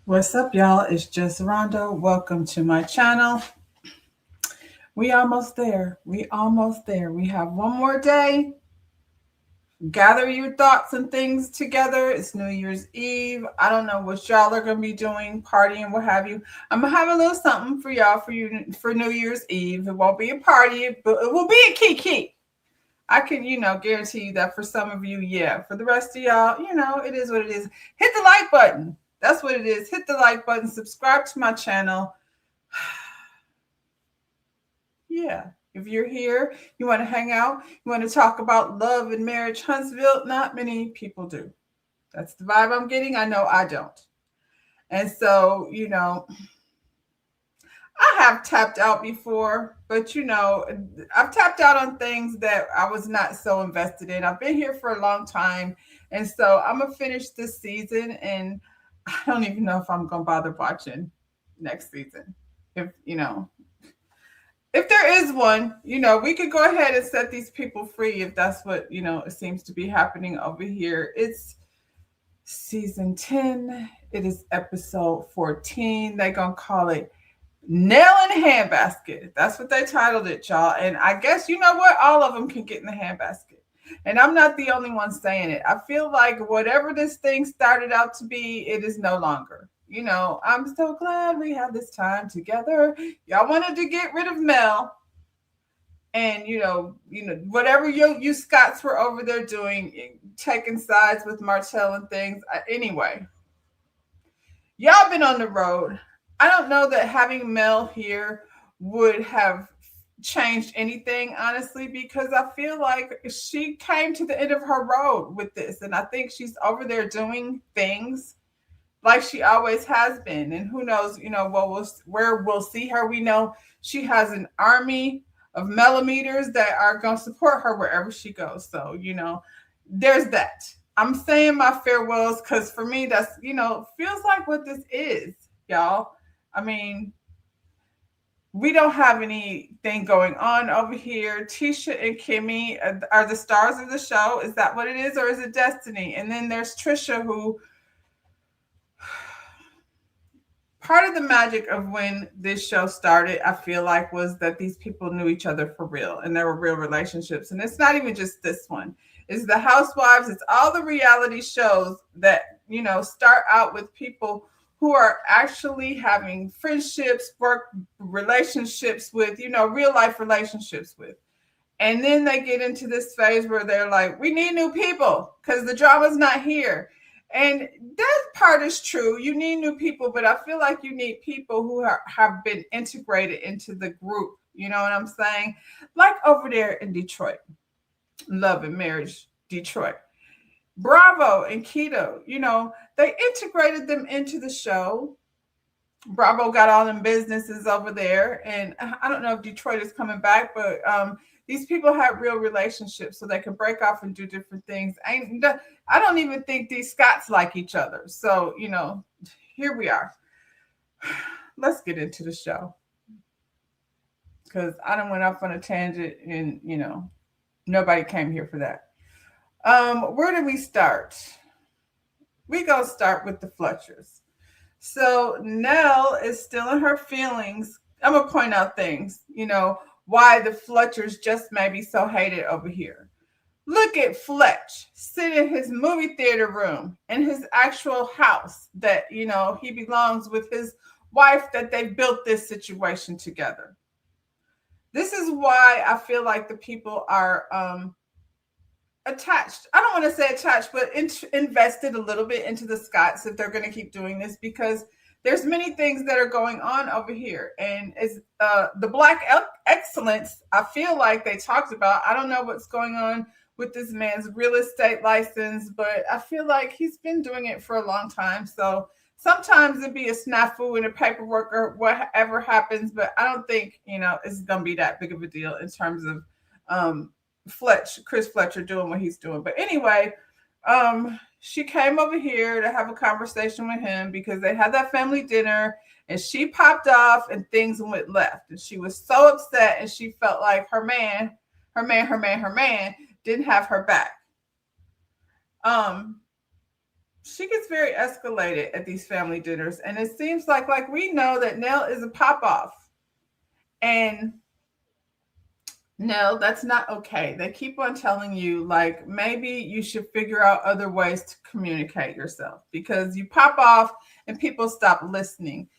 What's up, y'all? It's just Rondo. Welcome to my channel. We almost there. We almost there. We have one more day. Gather your thoughts and things together. It's New Year's Eve. I don't know what y'all are gonna be doing, partying, what have you. I'm gonna have a little something for y'all for New Year's Eve. It won't be a party, but it will be a kiki. I can, guarantee you that for some of you, yeah. For the rest of y'all, it is what it is. Hit the like button. That's what it is. Hit the like button. Subscribe to my channel. Yeah. If you're here, you want to hang out, you want to talk about love and marriage, Huntsville, not many people do. That's the vibe I'm getting. I know I don't. And so, I have tapped out before, but I've tapped out on things that I was not so invested in. I've been here for a long time. And so I'm going to finish this season, and I don't even know if I'm going to bother watching next season. If there is one, we could go ahead and set these people free if that's what, it seems to be happening over here. It's season 10. It is episode 14. They're going to call it Nell and Handbsket. That's what they titled it, y'all. And I guess, you know what? All of them can get in the handbasket. And I'm not the only one saying it. I feel like whatever this thing started out to be, it is no longer. I'm so glad we have this time together. Y'all wanted to get rid of Mel, and whatever you Scots were over there doing, taking sides with Martell and things. Anyway, y'all been on the road. I don't know that having Mel here would have changed anything, honestly, because I feel like she came to the end of her road with this, and I think she's over there doing things like she always has been. And who knows, where we'll see her. We know she has an army of millimeters that are going to support her wherever she goes. So, there's that. I'm saying my farewells because for me, that's, feels like what this is, y'all. I mean, we don't have anything going on over here. Tisha and Kimmy are the stars of the show. Is that what it is, or is it Destiny? And then there's Trisha, who part of the magic of when this show started, I feel like, was that these people knew each other for real and there were real relationships. And it's not even just this one. It's the Housewives. It's all the reality shows that, start out with people who are actually having friendships, work relationships with, real life relationships with. And then they get into this phase where they're like, we need new people because the drama's not here. And that part is true. You need new people, but I feel like you need people who have been integrated into the group. You know what I'm saying? Like over there in Detroit, Love and Marriage, Detroit. Bravo and Keto, they integrated them into the show. Bravo got all them businesses over there. And I don't know if Detroit is coming back, but these people have real relationships so they can break off and do different things. I don't even think these Scots like each other. So, here we are. Let's get into the show. Because I done went off on a tangent and, nobody came here for that. Where do we start? We go start with the Fletchers. So Nell is still in her feelings. I'm going to point out things, why the Fletchers just may be so hated over here. Look at Fletch sitting in his movie theater room in his actual house that, he belongs with his wife, that they built this situation together. This is why I feel like the people are attached. I don't want to say attached, but invested a little bit into the Scots if they're going to keep doing this, because there's many things that are going on over here. And it's the Black excellence, I feel like they talked about. I don't know what's going on with this man's real estate license, but I feel like he's been doing it for a long time. So sometimes it'd be a snafu in the paperwork or whatever happens, but I don't think, it's going to be that big of a deal in terms of Chris Fletcher doing what he's doing. But anyway, she came over here to have a conversation with him because they had that family dinner, and she popped off and things went left. And she was so upset, and she felt like her man didn't have her back. she gets very escalated at these family dinners, and it seems like we know that Nell is a pop off, and no, that's not okay. They keep on telling you, like, maybe you should figure out other ways to communicate yourself because you pop off and people stop listening.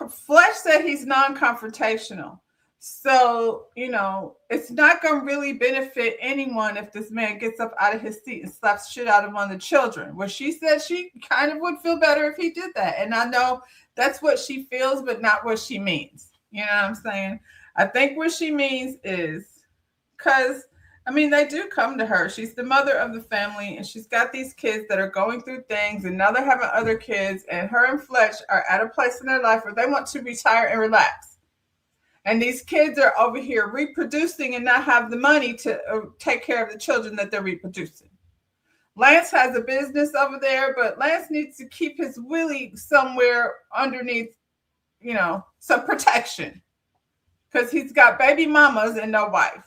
Flesh said he's non confrontational. So, it's not going to really benefit anyone if this man gets up out of his seat and slaps shit out of one of the children. Well, she said she kind of would feel better if he did that. And I know that's what she feels, but not what she means. You know what I'm saying? I think what she means is because, I mean, they do come to her. She's the mother of the family, and she's got these kids that are going through things, and now they're having other kids, and her and Fletch are at a place in their life where they want to retire and relax. And these kids are over here reproducing and not have the money to take care of the children that they're reproducing. Lance has a business over there, but Lance needs to keep his willy somewhere underneath, some protection because he's got baby mamas and no wife.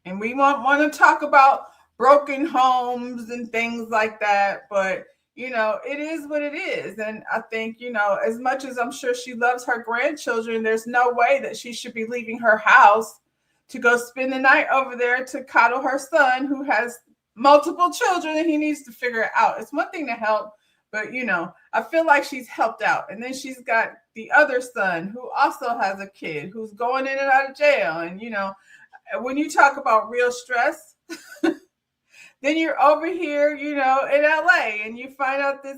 And we want to talk about broken homes and things like that, but it is what it is. And I think, as much as I'm sure she loves her grandchildren, there's no way that she should be leaving her house to go spend the night over there to coddle her son who has multiple children and he needs to figure it out. It's one thing to help, but I feel like she's helped out. And then she's got the other son who also has a kid who's going in and out of jail. And, when you talk about real stress, then you're over here, in LA, and you find out this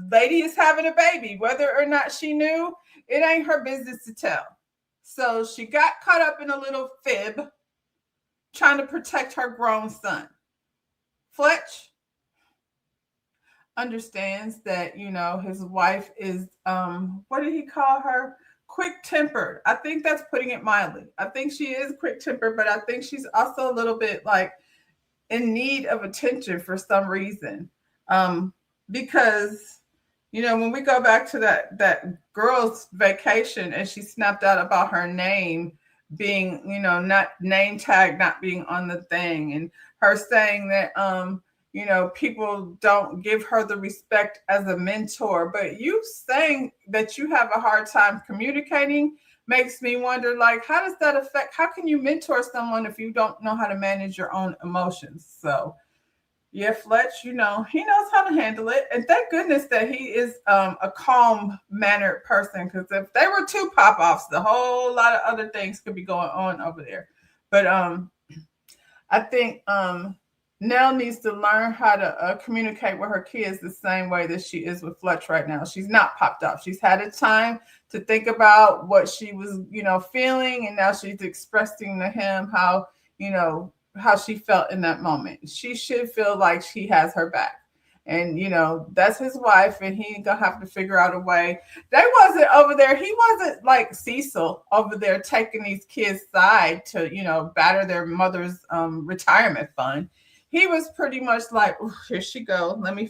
lady is having a baby. Whether or not she knew, it ain't her business to tell. So she got caught up in a little fib trying to protect her grown son. Fletch understands that, his wife is, what did he call her? Quick-tempered. I think that's putting it mildly. I think she is quick-tempered, but I think she's also a little bit like in need of attention for some reason. Because when we go back to that girl's vacation and she snapped out about her name being, not name tag, not being on the thing, and her saying that people don't give her the respect as a mentor, but you saying that you have a hard time communicating makes me wonder, like, how does that affect, how can you mentor someone if you don't know how to manage your own emotions? So yeah, Fletch, he knows how to handle it. And thank goodness that he is a calm mannered person, because if they were two pop-offs, the whole lot of other things could be going on over there. But I think Nell needs to learn how to communicate with her kids the same way that she is with Fletch right now. She's not popped off. She's had a time to think about what she was, feeling, and now she's expressing to him how she felt in that moment. She should feel like she has her back. And, that's his wife, and he ain't gonna have to figure out a way. They wasn't over there. He wasn't like Cecil over there taking these kids' side to, batter their mother's retirement fund. He was pretty much like, here she go. Let me,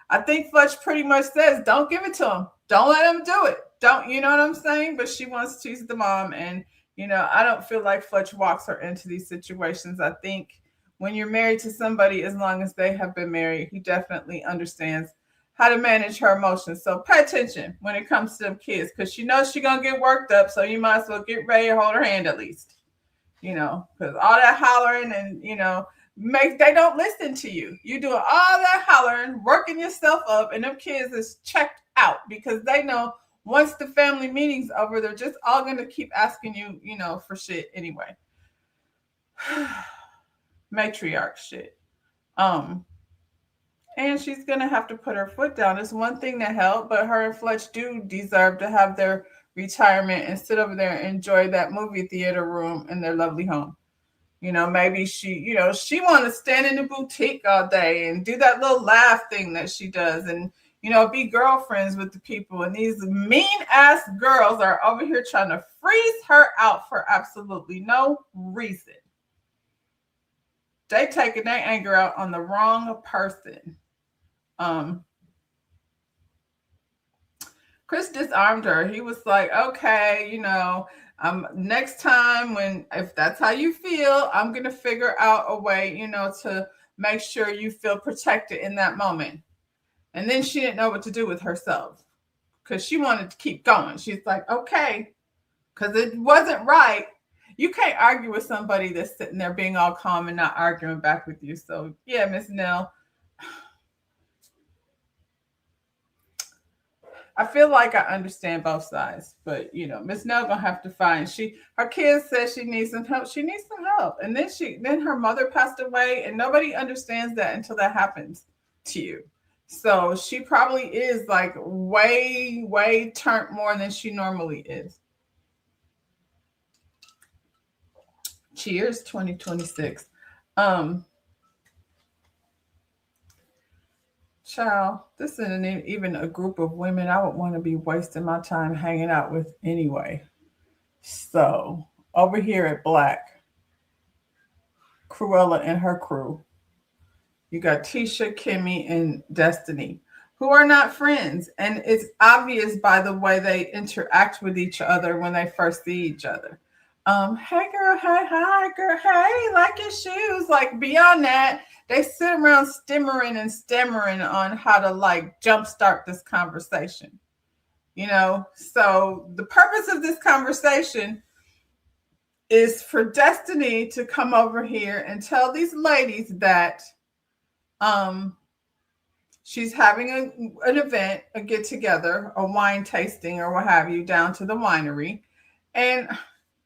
I think Fletch pretty much says, don't give it to him. Don't let him do it. Don't, you know what I'm saying? But she wants to, she's the mom. And, I don't feel like Fletch walks her into these situations. I think when you're married to somebody, as long as they have been married, he definitely understands how to manage her emotions. So pay attention when it comes to them kids, because she knows she's going to get worked up. So you might as well get ready to hold her hand at least. Because all that hollering and, they don't listen to you. You doing all that hollering, working yourself up, and them kids is checked out because they know once the family meeting's over, they're just all going to keep asking you, for shit anyway. Matriarch shit. And she's going to have to put her foot down. It's one thing to help, but her and Fletch do deserve to have their retirement and sit over there and enjoy that movie theater room in their lovely home. Maybe she want to stand in the boutique all day and do that little laugh thing that she does and, be girlfriends with the people. And these mean ass girls are over here trying to freeze her out for absolutely no reason. They taking their anger out on the wrong person. Chris disarmed her. He was like, okay, next time if that's how you feel, I'm going to figure out a way, to make sure you feel protected in that moment. And then she didn't know what to do with herself because she wanted to keep going. She's like, okay, because it wasn't right. You can't argue with somebody that's sitting there being all calm and not arguing back with you. So yeah, Miss Nell, I feel like I understand both sides, but Miss Nell gonna have to find her kids says she needs some help. She needs some help. And then her mother passed away, and nobody understands that until that happens to you. So she probably is like way, way turned more than she normally is. Cheers, 2026. Child, this isn't even a group of women I would want to be wasting my time hanging out with anyway. So, over here at Black, Cruella and her crew, you got Tisha, Kimmy, and Destiny, who are not friends. And it's obvious by the way they interact with each other when they first see each other. Hey girl, hey, hi girl, hey, like your shoes. Like beyond that, they sit around stammering on how to like jumpstart this conversation. So the purpose of this conversation is for Destiny to come over here and tell these ladies that she's having an event, a get together, a wine tasting or what have you down to the winery. And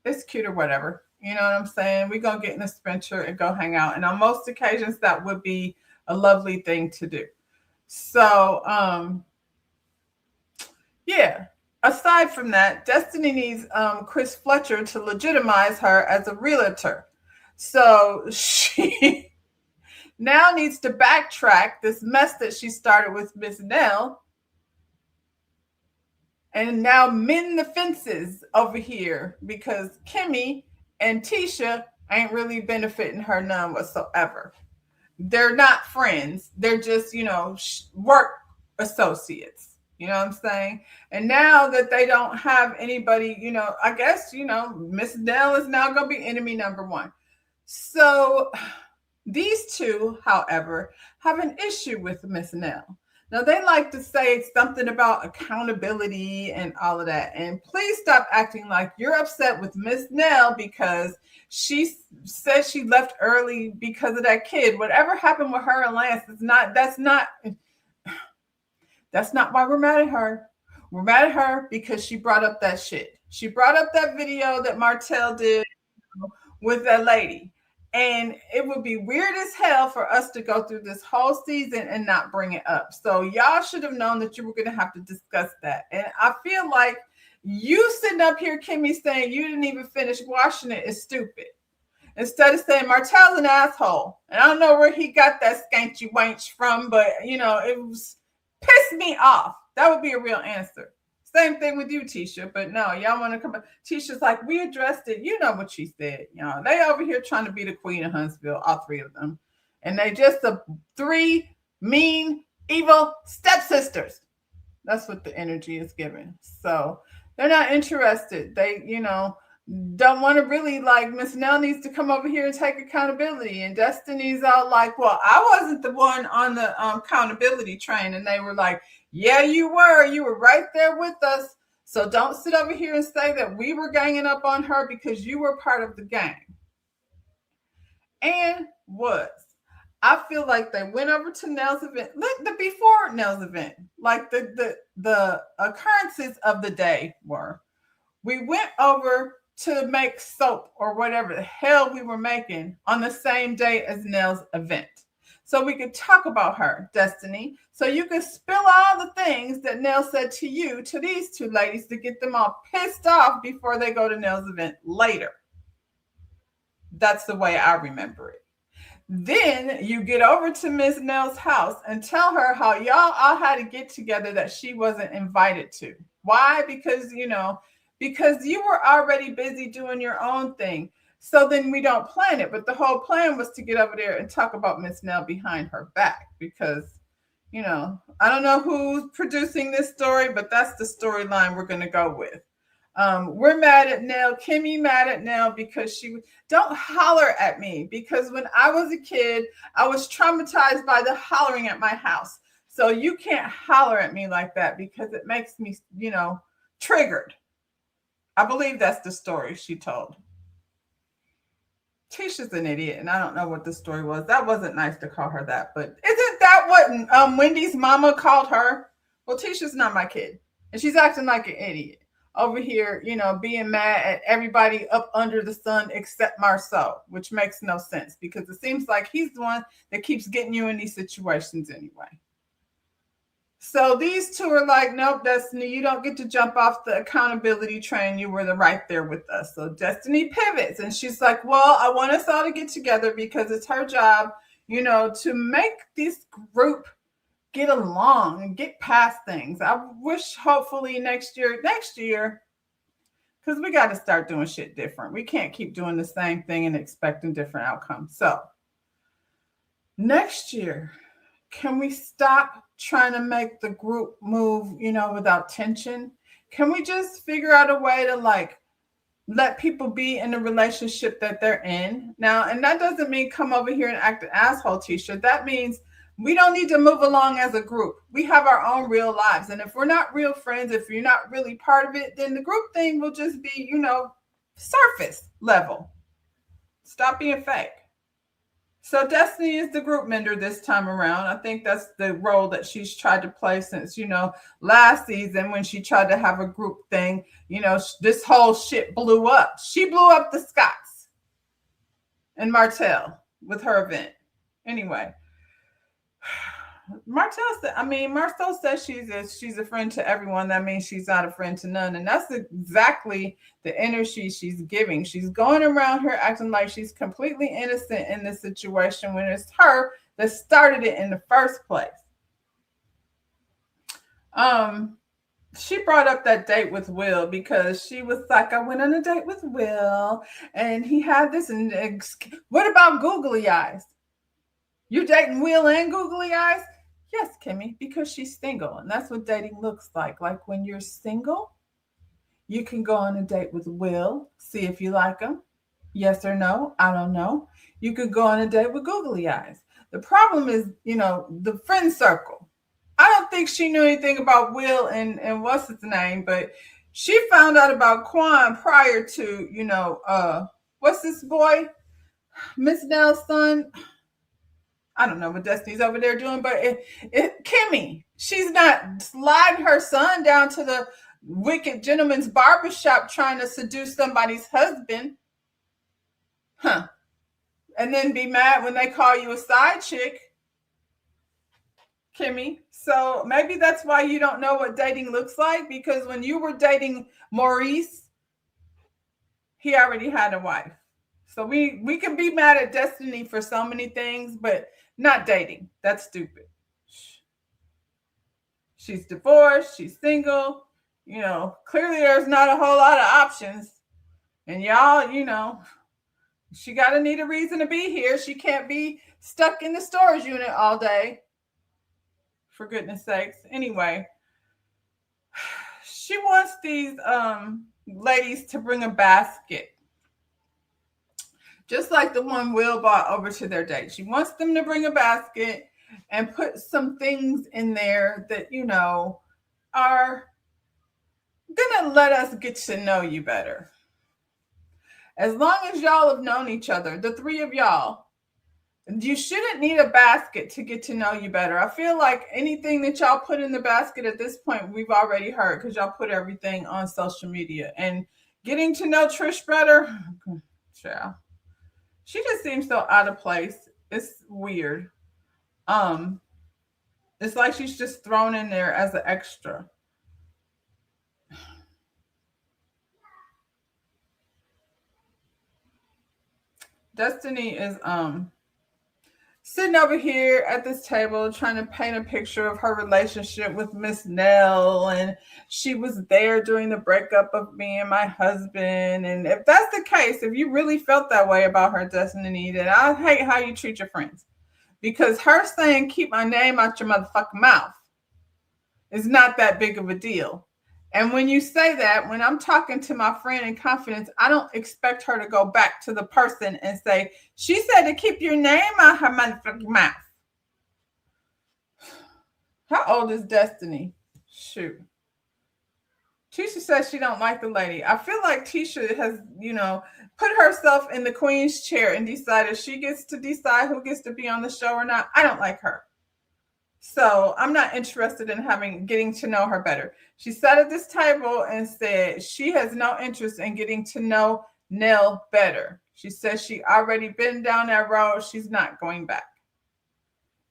it's cute or whatever. You know what I'm saying? We're going to get in a Spencer and go hang out. And on most occasions, that would be a lovely thing to do. So, yeah. Aside from that, Destiny needs Chris Fletcher to legitimize her as a realtor. So she now needs to backtrack this mess that she started with Miss Nell and now mend the fences over here because Kimmy and Tisha ain't really benefiting her none whatsoever. They're not friends. They're just, work associates. You know what I'm saying? And now that they don't have anybody, I guess, Miss Nell is now going to be enemy number one. So these two, however, have an issue with Miss Nell. Now, they like to say something about accountability and all of that. And please stop acting like you're upset with Miss Nell because she said she left early because of that kid. Whatever happened with her and Lance, that's not why we're mad at her. We're mad at her because she brought up that shit. She brought up that video that Martell did with that lady. And it would be weird as hell for us to go through this whole season and not bring it up. So y'all should have known that you were going to have to discuss that. And I feel like you sitting up here, Kimmy, saying you didn't even finish washing it is stupid. Instead of saying Martell's an asshole. And I don't know where he got that skanky wench from, but, it was pissed me off. That would be a real answer. Same thing with you, Tisha, but no, y'all want to come back. Tisha's like, we addressed it. You know what she said. They over here trying to be the queen of Huntsville, all three of them. And they just the three mean, evil stepsisters. That's what the energy is given. So they're not interested. They, don't want to really like Miss Nell needs to come over here and take accountability. And Destiny's all like, well, I wasn't the one on the accountability train. And they were like, yeah, you were. You were right there with us. So don't sit over here and say that we were ganging up on her because you were part of the gang. And I feel like they went over to Nell's event, before Nell's event, like the occurrences of the day were, we went over to make soap or whatever the hell we were making on the same day as Nell's event. So we could talk about her, Destiny. So you could spill all the things that Nell said to you, to these two ladies, to get them all pissed off before they go to Nell's event later. That's the way I remember it. Then you get over to Miss Nell's house and tell her how y'all all had to get together that she wasn't invited to. Why? Because you were already busy doing your own thing. So then we don't plan it. But the whole plan was to get over there and talk about Miss Nell behind her back because, I don't know who's producing this story, but that's the storyline we're going to go with. We're mad at Nell. Kimmy mad at Nell because don't holler at me, because when I was a kid, I was traumatized by the hollering at my house. So you can't holler at me like that because it makes me, triggered. I believe that's the story she told. Tisha's an idiot, and I don't know what the story was. That wasn't nice to call her that, but isn't that what Wendy's mama called her? Well, Tisha's not my kid, and she's acting like an idiot over here, being mad at everybody up under the sun except Marceau, which makes no sense because it seems like he's the one that keeps getting you in these situations anyway. So these two are like, nope, Destiny, you don't get to jump off the accountability train. You were right there with us. So Destiny pivots and she's like, well, I want us all to get together because it's her job, to make this group get along and get past things. I wish hopefully next year, because we got to start doing shit different. We can't keep doing the same thing and expecting different outcomes. So next year, can we stop trying to make the group move, without tension? Can we just figure out a way to let people be in the relationship that they're in now? And that doesn't mean come over here and act an asshole, Tisha. That means we don't need to move along as a group. We have our own real lives. And if we're not real friends, if you're not really part of it, then the group thing will just be, surface level. Stop being fake. So Destiny is the group mender this time around. I think that's the role that she's tried to play since, last season when she tried to have a group thing. This whole shit blew up. She blew up the Scotts and Martell with her event. Anyway, Marcel says she's a friend to everyone. That means she's not a friend to none. And that's exactly the energy she's giving. She's going around here acting like she's completely innocent in this situation when it's her that started it in the first place. She brought up that date with Will because she was like, I went on a date with Will and he had this. And what about googly eyes? You dating Will and googly eyes? Yes, Kimmy, because she's single. And that's what dating looks like. Like when you're single, you can go on a date with Will, see if you like him. Yes or no, I don't know. You could go on a date with googly eyes. The problem is, the friend circle. I don't think she knew anything about Will and what's his name, but she found out about Quan prior to, what's this boy? Miss Nell's son. I don't know what Destiny's over there doing, but Kimmy, she's not sliding her son down to the wicked gentleman's barbershop trying to seduce somebody's husband. Huh. And then be mad when they call you a side chick, Kimmy. So maybe that's why you don't know what dating looks like, because when you were dating Maurice, he already had a wife. So we can be mad at Destiny for so many things, but not dating. That's stupid. She's divorced. She's single. Clearly there's not a whole lot of options. And y'all, she got to need a reason to be here. She can't be stuck in the storage unit all day. For goodness sakes. Anyway, she wants these ladies to bring a basket. Just like the one Will bought over to their date. She wants them to bring a basket and put some things in there that, are going to let us get to know you better. As long as y'all have known each other, the three of y'all, you shouldn't need a basket to get to know you better. I feel like anything that y'all put in the basket at this point, we've already heard because y'all put everything on social media. And getting to know Trish better, child. She just seems so out of place. It's weird. It's like she's just thrown in there as an extra. Destiny is sitting over here at this table trying to paint a picture of her relationship with Miss Nell, and she was there during the breakup of me and my husband. And if that's the case, if you really felt that way about her, Destiny, then I hate how you treat your friends, because her saying keep my name out your motherfucking mouth is not that big of a deal. And when you say that, when I'm talking to my friend in confidence, I don't expect her to go back to the person and say, she said to keep your name out her motherfucking mouth. How old is Destiny? Shoot. Tisha says she don't like the lady. I feel like Tisha has, put herself in the queen's chair and decided she gets to decide who gets to be on the show or not. I don't like her. So I'm not interested in getting to know her better. She sat at this table and said she has no interest in getting to know Nell better. She says she already been down that road. She's not going back.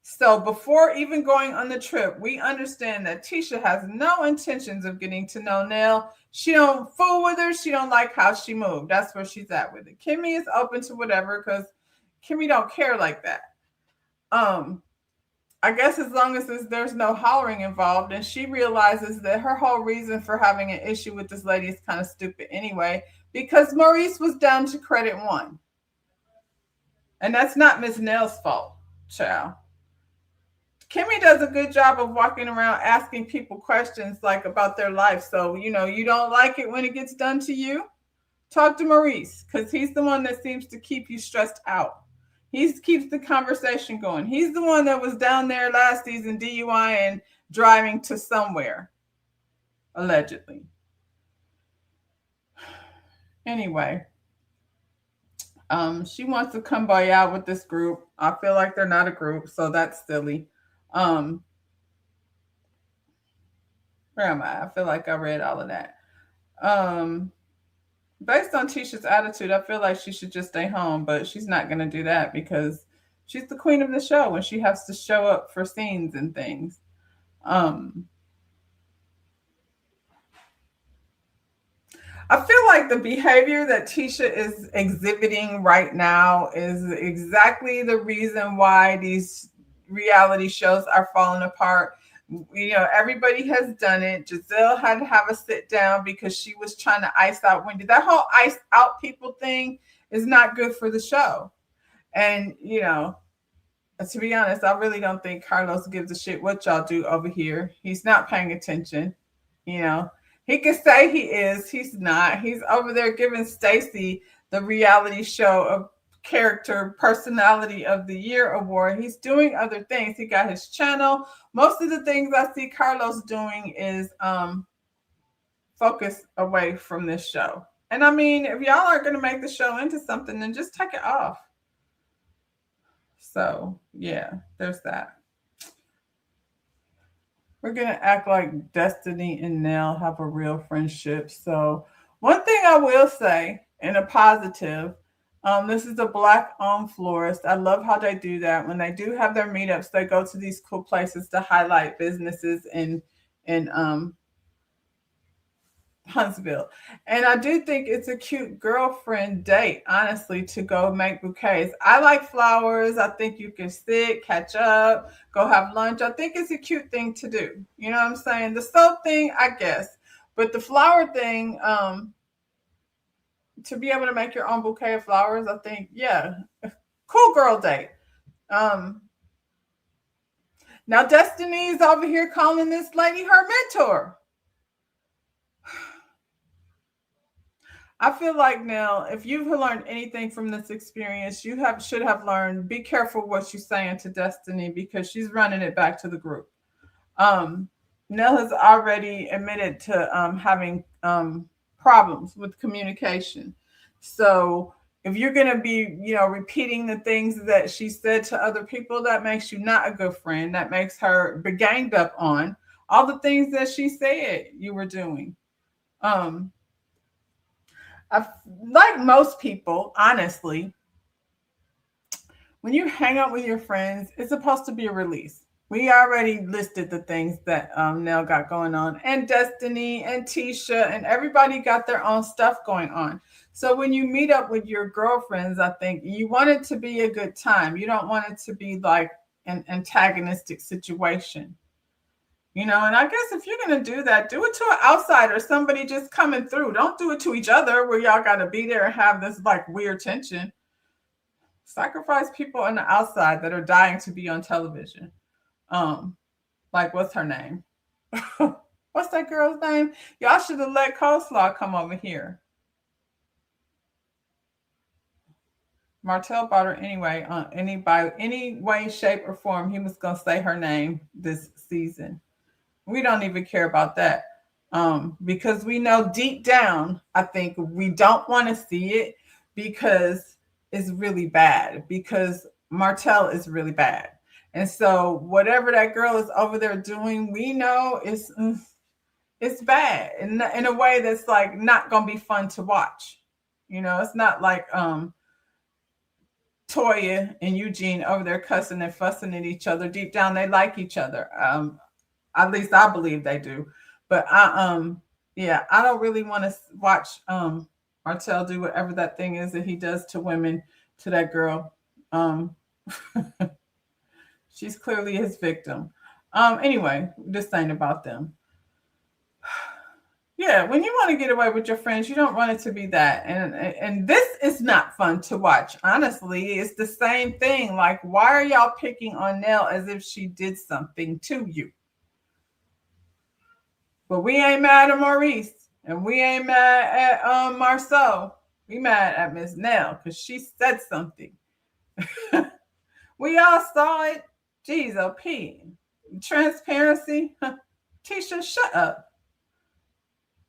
So before even going on the trip, we understand that Tisha has no intentions of getting to know Nell. She don't fool with her. She don't like how she moved. That's where she's at with it. Kimmy is open to whatever because Kimmy don't care like that. I guess as long as there's no hollering involved, and she realizes that her whole reason for having an issue with this lady is kind of stupid anyway, because Maurice was down to credit one. And that's not Miss Nell's fault, child. Kimmy does a good job of walking around asking people questions like about their life. So, you don't like it when it gets done to you? Talk to Maurice, because he's the one that seems to keep you stressed out. He keeps the conversation going. He's the one that was down there last season DUI and driving to somewhere, allegedly. Anyway, she wants to come by out with this group. I feel like they're not a group, so that's silly. Where am I? I feel like I read all of that. Based on Tisha's attitude, I feel like she should just stay home, but she's not going to do that because she's the queen of the show and she has to show up for scenes and things. I feel like the behavior that Tisha is exhibiting right now is exactly the reason why these reality shows are falling apart. Everybody has done it. Giselle had to have a sit down because she was trying to ice out Wendy. That whole ice out people thing is not good for the show. And, to be honest, I really don't think Carlos gives a shit what y'all do over here. He's not paying attention. He can say he is. He's not. He's over there giving Stacy the reality show of character personality of the year award. He's doing other things. He got his channel. Most of the things I see Carlos doing is focus away from this show. And I mean, if y'all are going to make the show into something, then just take it off. So yeah, there's that. We're going to act like Destiny and Nell have a real friendship. So one thing I will say in a positive, this is a Black-owned florist. I love how they do that. When they do have their meetups, they go to these cool places to highlight businesses in Huntsville. And I do think it's a cute girlfriend date, honestly, to go make bouquets. I like flowers. I think you can sit, catch up, go have lunch. I think it's a cute thing to do. You know what I'm saying? The soap thing, I guess. But the flower thing, to be able to make your own bouquet of flowers, I think, yeah, cool girl date. Now Destiny's over here calling this lady her mentor. I feel like now, if you've learned anything from this experience, you should have learned, be careful what you're saying to Destiny because she's running it back to the group. Nell has already admitted to having problems with communication. So if you're going to be, repeating the things that she said to other people, that makes you not a good friend. That makes her be ganged up on all the things that she said you were doing. Like most people, honestly, when you hang out with your friends, it's supposed to be a release. We already listed the things that Nell got going on, and Destiny and Tisha and everybody got their own stuff going on. So when you meet up with your girlfriends, I think you want it to be a good time. You don't want it to be like an antagonistic situation. And I guess if you're going to do that, do it to an outsider, somebody just coming through. Don't do it to each other where y'all got to be there and have this like weird tension. Sacrifice people on the outside that are dying to be on television. Like, what's her name? What's that girl's name? Y'all should have let Coleslaw come over here. Martell bought her anyway, by any way, shape, or form. He was gonna say her name this season. We don't even care about that. Because we know deep down, I think we don't want to see it because it's really bad. Because Martell is really bad. And so whatever that girl is over there doing, we know it's bad in a way that's like not gonna be fun to watch. It's not like Toya and Eugene over there cussing and fussing at each other. Deep down, they like each other. At least I believe they do. But yeah, I don't really want to watch Martell do whatever that thing is that he does to women, to that girl. She's clearly his victim. Anyway, this ain't about them. Yeah, when you want to get away with your friends, you don't want it to be that. And this is not fun to watch. Honestly, it's the same thing. Like, why are y'all picking on Nell as if she did something to you? But we ain't mad at Maurice, and we ain't mad at Marceau. We mad at Miss Nell because she said something. We all saw it. Jeez, OP. Transparency. Tisha, shut up.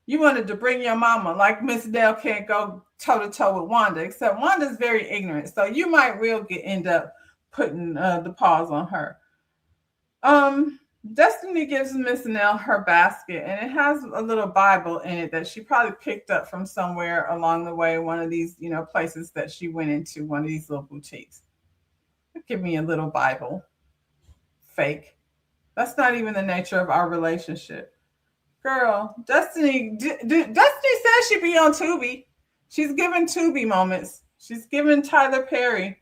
You wanted to bring your mama, like Miss Nell can't go toe-to-toe with Wanda, except Wanda's very ignorant. So you might end up putting the paws on her. Destiny gives Miss Nell her basket, and it has a little Bible in it that she probably picked up from somewhere along the way, one of these, places that she went into, one of these little boutiques. Give me a little Bible. Fake. That's not even the nature of our relationship. Girl, Destiny says she be on Tubi. She's giving Tubi moments. She's giving Tyler Perry.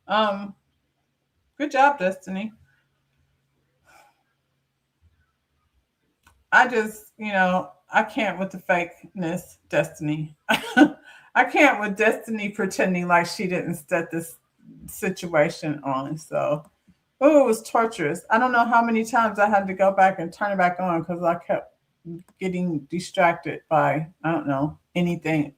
Good job, Destiny. I just, I can't with the fakeness, Destiny. I can't with Destiny pretending like she didn't set this situation on. So, it was torturous. I don't know how many times I had to go back and turn it back on because I kept getting distracted by, I don't know, anything.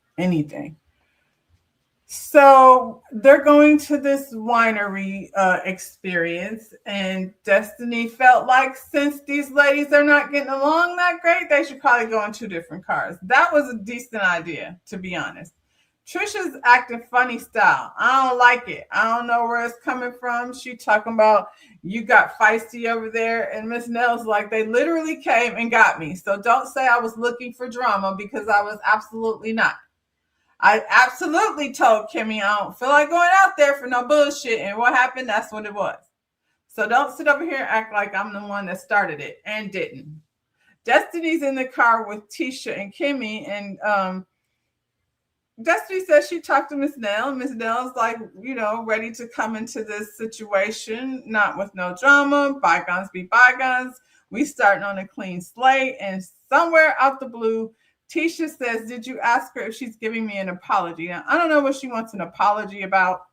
So they're going to this winery experience, and Destiny felt like since these ladies are not getting along that great, they should probably go in two different cars. That was a decent idea, to be honest. Trisha's acting funny style. I don't like it. I don't know where it's coming from. She talking about you got feisty over there, and Miss Nell's like, they literally came and got me. So don't say I was looking for drama, because I was absolutely not. I absolutely told Kimmy I don't feel like going out there for no bullshit. And what happened? That's what it was. So don't sit over here and act like I'm the one that started it and didn't. Destiny's in the car with Tisha and Kimmy, and Destiny says she talked to Miss Nell. Miss Nell's like, ready to come into this situation, not with no drama. Bygones be bygones. We starting on a clean slate, and somewhere out the blue, Tisha says, did you ask her if she's giving me an apology? Now, I don't know what she wants an apology about.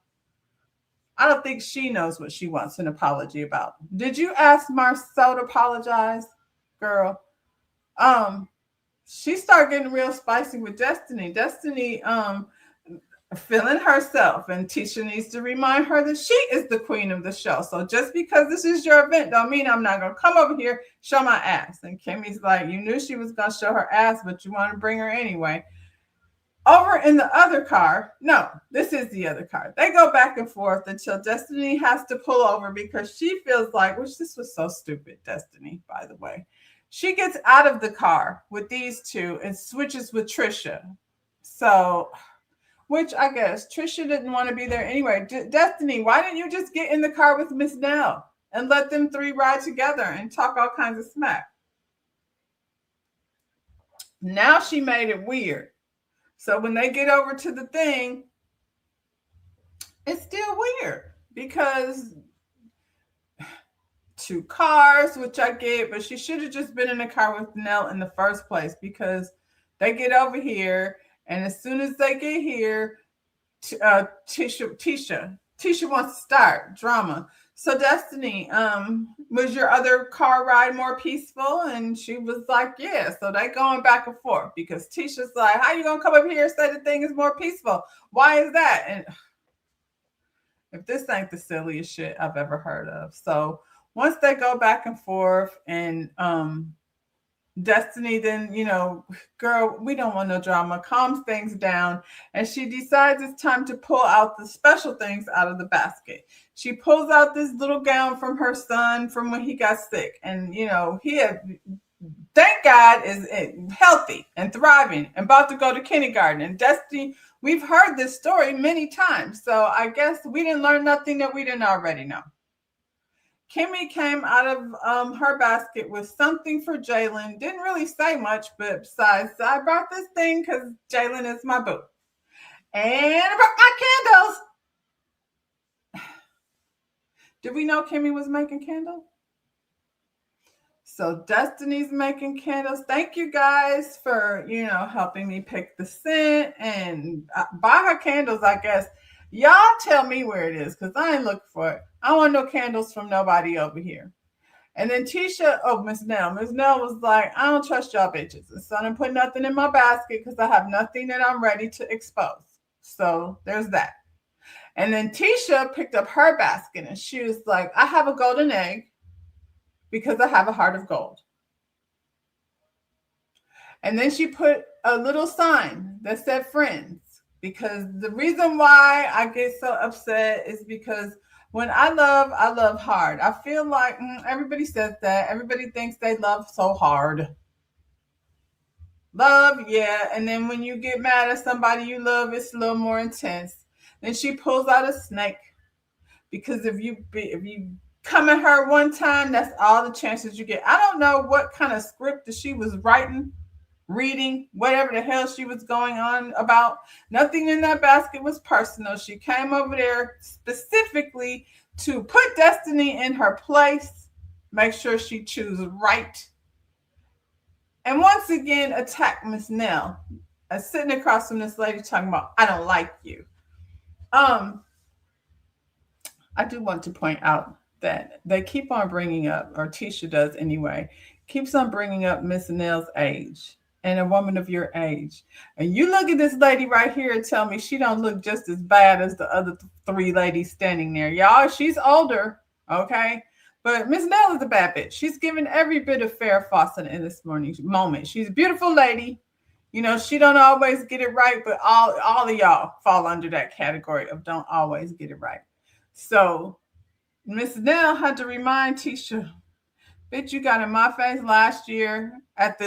I don't think she knows what she wants an apology about. Did you ask Marceau to apologize, girl? She started getting real spicy with Destiny. Destiny feeling herself, and Tisha needs to remind her that she is the queen of the show. So just because this is your event don't mean I'm not gonna come over here, show my ass. And Kimmy's like, you knew she was gonna show her ass, but you want to bring her anyway. Over in the other car, no, this is the other car. They go back and forth until Destiny has to pull over because she feels like, which this was so stupid, Destiny, by the way. She gets out of the car with these two and switches with Trisha. So, which I guess Trisha didn't want to be there anyway. Destiny, why didn't you just get in the car with Miss Nell and let them three ride together and talk all kinds of smack? Now she made it weird. So when they get over to the thing, it's still weird because two cars, which I get, but she should have just been in the car with Nell in the first place, because they get over here, and as soon as they get here, Tisha wants to start drama. So Destiny, Was your other car ride more peaceful? And she was like, yeah. So they going back and forth because Tisha's like, how you gonna come up here and say the thing is more peaceful? Why is that? And if this ain't the silliest shit I've ever heard of. So once they go back and forth and Destiny then, girl, we don't want no drama, calms things down, and she decides it's time to pull out the special things out of the basket. She pulls out this little gown from her son from when he got sick, and he had, thank God, is healthy and thriving and about to go to kindergarten. And Destiny, we've heard this story many times, so I guess we didn't learn nothing that we didn't already know. Kimmy came out of her basket with something for Jalen. Didn't really say much, but besides, I brought this thing because Jalen is my boo. And I brought my candles. Did we know Kimmy was making candles? So Destiny's making candles. Thank you guys for, helping me pick the scent and buy her candles, I guess. Y'all tell me where it is because I ain't looking for it. I don't want no candles from nobody over here. And then Miss Nell. Miss Nell was like, I don't trust y'all bitches. And so I didn't put nothing in my basket because I have nothing that I'm ready to expose. So there's that. And then Tisha picked up her basket and she was like, I have a golden egg because I have a heart of gold. And then she put a little sign that said friends. Because the reason why I get so upset is because when I love hard. I feel like everybody says that. Everybody thinks they love so hard. Love, yeah. And then when you get mad at somebody you love, it's a little more intense. Then she pulls out a snake. Because if you come at her one time, that's all the chances you get. I don't know what kind of script that she was writing, reading, whatever the hell she was going on about. Nothing in that basket was personal. She came over there specifically to put Destiny in her place, make sure she chooses right, and once again attack Miss Nell, sitting across from this lady talking about, I don't like you. I do want to point out that they keep on bringing up, or Tisha does anyway, keeps on bringing up Miss Nell's age. And a woman of your age. And you look at this lady right here and tell me she don't look just as bad as the other three ladies standing there. Y'all, she's older, okay? But Miss Nell is a bad bitch. She's given every bit of Farrah Fawcett in this morning's moment. She's a beautiful lady. She don't always get it right, but all of y'all fall under that category of don't always get it right. So Miss Nell had to remind Tisha, bitch, you got in my face last year at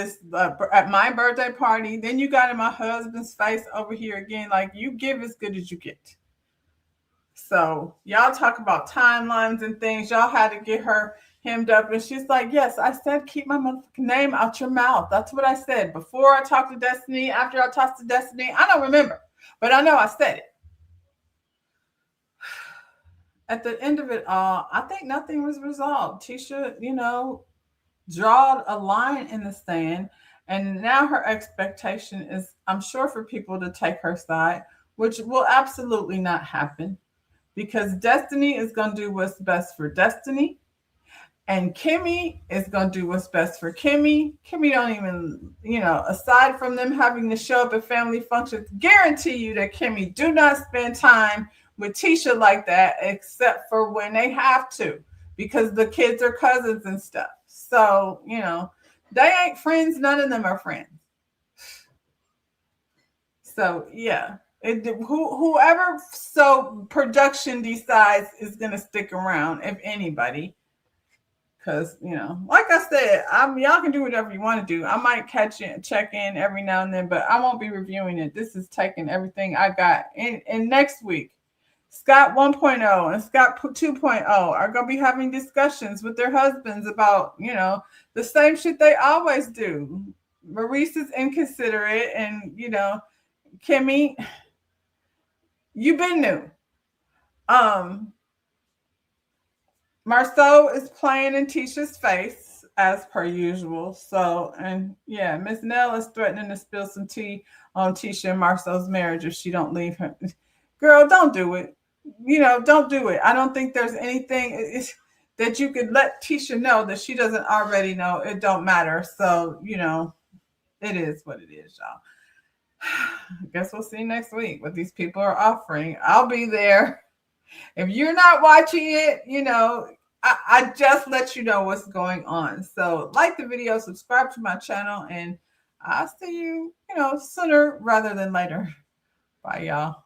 my birthday party. Then you got in my husband's face over here again. Like, you give as good as you get. So y'all talk about timelines and things. Y'all had to get her hemmed up. And she's like, yes, I said keep my motherfucking name out your mouth. That's what I said. Before I talked to Destiny, after I talked to Destiny, I don't remember. But I know I said it. At the end of it all, I think nothing was resolved. Tisha, draw a line in the sand, and now her expectation is, I'm sure, for people to take her side, which will absolutely not happen because Destiny is going to do what's best for Destiny, and Kimmy is going to do what's best for Kimmy. Kimmy don't even, aside from them having to show up at family functions, guarantee you that Kimmy do not spend time with Tisha like that, except for when they have to, because the kids are cousins and stuff. So, they ain't friends. None of them are friends. So, yeah. Whoever production decides is going to stick around, if anybody. Because, like I said, y'all can do whatever you want to do. I might check in every now and then, but I won't be reviewing it. This is taking everything I got. And next week, Scott 1.0 and Scott 2.0 are going to be having discussions with their husbands about, the same shit they always do. Maurice is inconsiderate and, Kimmy, you've been new. Marceau is playing in Tisha's face as per usual. So, and yeah, Miss Nell is threatening to spill some tea on Tisha and Marceau's marriage if she don't leave him. Girl, don't do it. Don't do it. I don't think there's anything. that you could let Tisha know that she doesn't already know, it don't matter. So, it is what it is, y'all. I guess we'll see next week what these people are offering. I'll be there. If you're not watching it, I just let you know what's going on. So like the video, subscribe to my channel, and I'll see you, sooner rather than later. Bye, y'all.